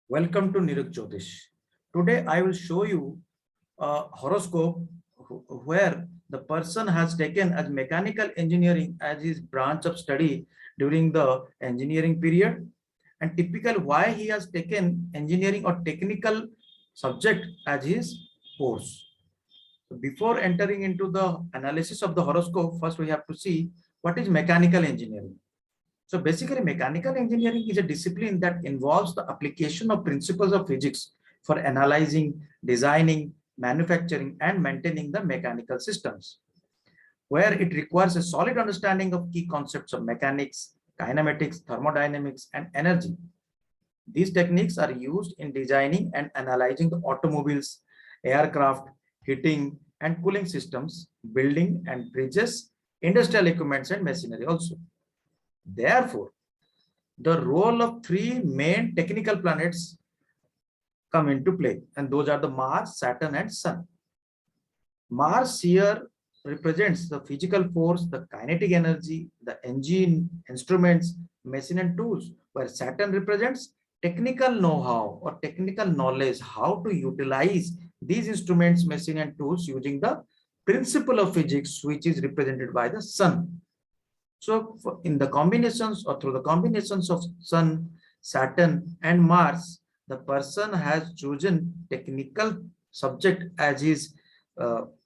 Welcome to Niruk Jyotish. Today I will show you a horoscope where the person has taken as mechanical engineering as his branch of study during the engineering period, and typical why he has taken engineering or technical subject as his course. So before entering into the analysis of the horoscope, first we have to see what is mechanical engineering. So basically, mechanical engineering is a discipline that involves the application of principles of physics for analyzing, designing, manufacturing, and maintaining the mechanical systems, where it requires a solid understanding of key concepts of mechanics, kinematics, thermodynamics, and energy. These techniques are used in designing and analyzing the automobiles, aircraft, heating and cooling systems, building and bridges, industrial equipments, and machinery also. Therefore, the role of three main technical planets come into play, and those are the Mars, Saturn, and Sun. Mars here represents the physical force, the kinetic energy, the engine, instruments, machine, and tools, where Saturn represents technical know-how or technical knowledge, how to utilize these instruments, machine, and tools using the principle of physics, which is represented by the Sun. So in the combinations or through the combinations of Sun, Saturn, and Mars, the person has chosen technical subject as his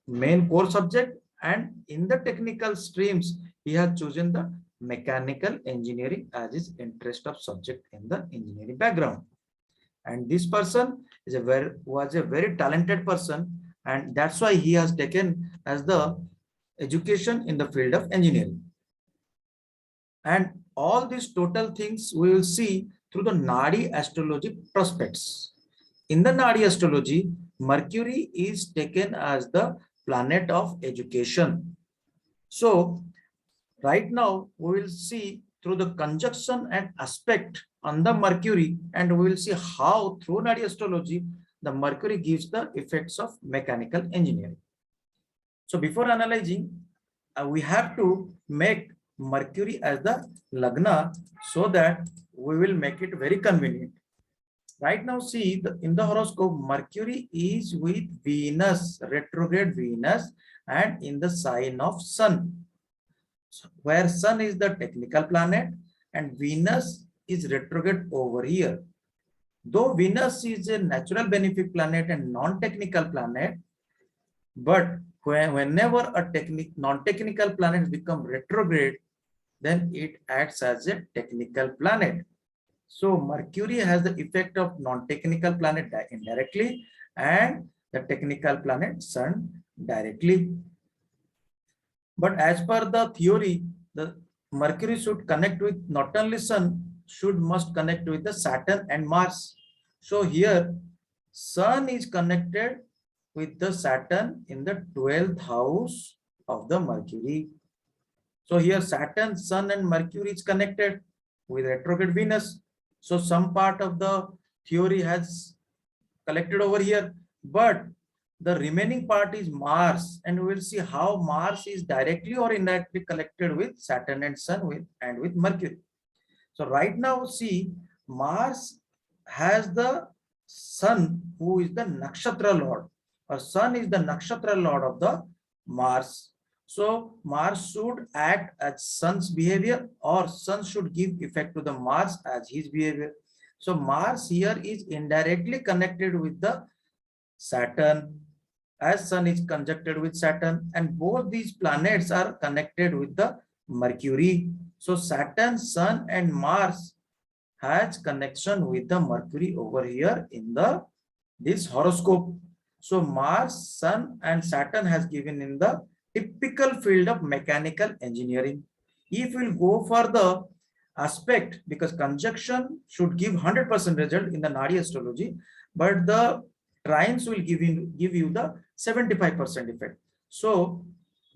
main core subject, and in the technical streams, he has chosen the mechanical engineering as his interest of subject in the engineering background. And this person is was a very talented person, and that's why he has taken as the education in the field of engineering. And all these total things we will see through the Nadi Astrology prospects. In the Nadi Astrology, Mercury is taken as the planet of education. So right now we will see through the conjunction and aspect on the Mercury, and we will see how through Nadi Astrology the Mercury gives the effects of mechanical engineering. So before analyzing, we have to make Mercury as the Lagna so that we will make it very convenient. Right now, see in the horoscope, Mercury is with Venus, retrograde Venus, and in the sign of Sun, where Sun is the technical planet and Venus is retrograde over here. Though Venus is a natural benefic planet and non-technical planet, but whenever a non-technical planet become retrograde, then it acts as a technical planet. So Mercury has the effect of non-technical planet indirectly and the technical planet Sun directly. But as per the theory, the Mercury should connect with not only Sun, must connect with the Saturn and Mars. So here Sun is connected with the Saturn in the 12th house of the Mercury. So here Saturn, Sun, and Mercury is connected with retrograde Venus. So some part of the theory has collected over here, but the remaining part is Mars, and we will see how Mars is directly or indirectly connected with Saturn and Sun and with Mercury. So right now, see, Mars has the Sun, who is the nakshatra lord, or Sun is the nakshatra lord of the Mars. So Mars should act as Sun's behavior, or Sun should give effect to the Mars as his behavior. So Mars here is indirectly connected with the Saturn, as Sun is conjuncted with Saturn, and both these planets are connected with the Mercury. So Saturn, Sun, and Mars has connection with the Mercury over here in this horoscope. So Mars, Sun, and Saturn has given in the typical field of mechanical engineering. If we'll go for the aspect, because conjunction should give 100% result in the Nadi Astrology, but the trines will give you the 75% effect. So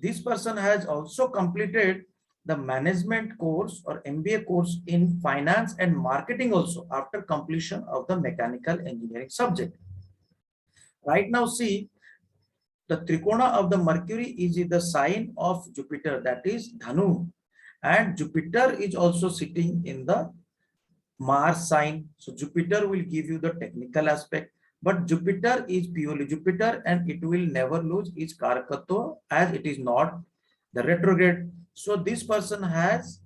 this person has also completed the management course or MBA course in finance and marketing also after completion of the mechanical engineering subject. Right now, see, the trikona of the Mercury is in the sign of Jupiter, that is Dhanu, and Jupiter is also sitting in the Mars sign. So Jupiter will give you the technical aspect, but Jupiter is purely Jupiter and it will never lose its karakatva as it is not the retrograde. So this person has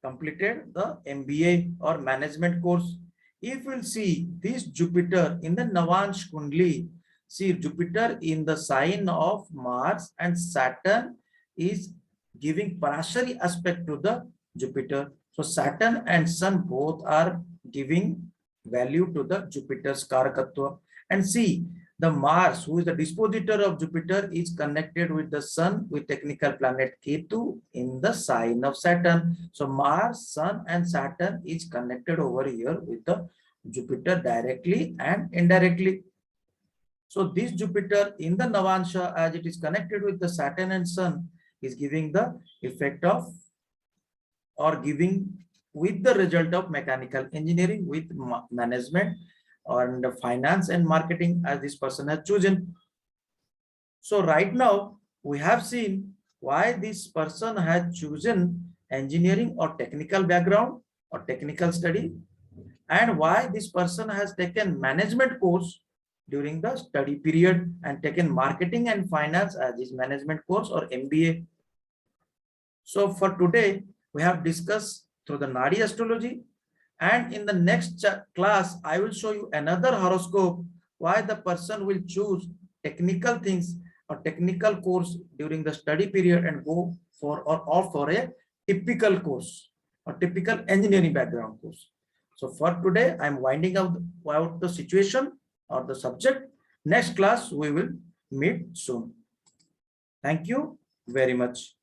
completed the MBA or management course. If we'll see this Jupiter in the Navansh Kundli, see Jupiter in the sign of Mars and Saturn is giving Parashari aspect to the Jupiter. So Saturn and Sun both are giving value to the Jupiter's Karakatva. And see, the Mars, who is the dispositor of Jupiter, is connected with the Sun with technical planet Ketu in the sign of Saturn. So Mars, Sun and Saturn is connected over here with the Jupiter directly and indirectly. So this Jupiter in the Navansha, as it is connected with the Saturn and Sun, is giving the effect of or giving with the result of mechanical engineering with management and finance and marketing as this person has chosen. So right now we have seen why this person has chosen engineering or technical background or technical study, and why this person has taken management course during the study period and taken marketing and finance as his management course or MBA. So for today, we have discussed through the Nadi astrology, and in the next class, I will show you another horoscope, why the person will choose technical things or technical course during the study period and go for or opt for a typical course or typical engineering background course. So for today, I'm winding up out the situation or the subject. Next class, we will meet soon. Thank you very much.